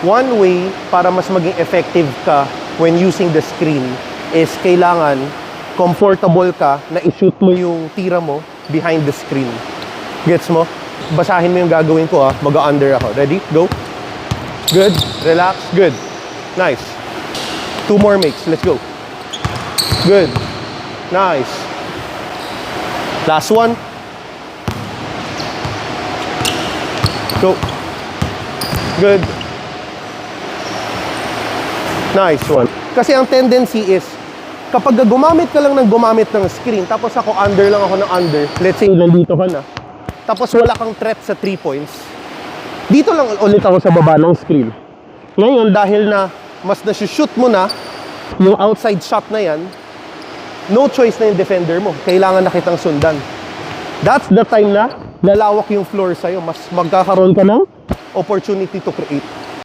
one way para mas maging effective ka when using the screen is kailangan comfortable ka na i-shoot mo yung tira mo behind the screen. Gets mo? Basahin mo yung gagawin ko, Mag-under ako. Ready? Go. Good. Relax. Good. Nice. 2 more makes. Let's go. Good. Nice. Last one. Go. Good. Nice one. Kasi ang tendency is, kapag gumamit ka lang ng gumamit ng screen, tapos ako under lang ako ng under, let's say nandito ka na, tapos wala kang threat sa 3 points, dito lang ulit ako sa baba ng screen. Ngayon, dahil na mas nasushoot mo na yung outside shot na yan, no choice na yung defender mo. Kailangan na kitang sundan. That's the time na lalawak yung floor sa'yo. Mas magkakaroon ka ng opportunity to create.